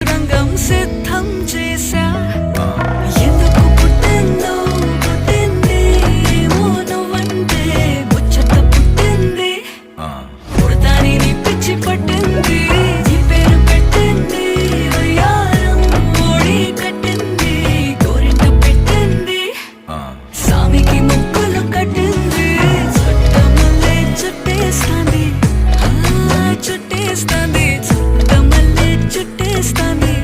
రంగం సిద్ధం చేశా ఎందుకు పుట్టిందో పుట్టింది ఏమో నువ్వంటే ముచ్చట పుట్టింది పుడతాని నీ పిచ్చి పట్టింది నీ పేరు పెట్టింది వయ్యారం ఓడి కట్టింది గోరింట పెట్టింది సామికి ముక్కులు కట్టింది చుట్టమల్లే చుట్టేస్తాంది చుట్టేస్తాంది చుట్టమల్లే చుట్టేస్తాంది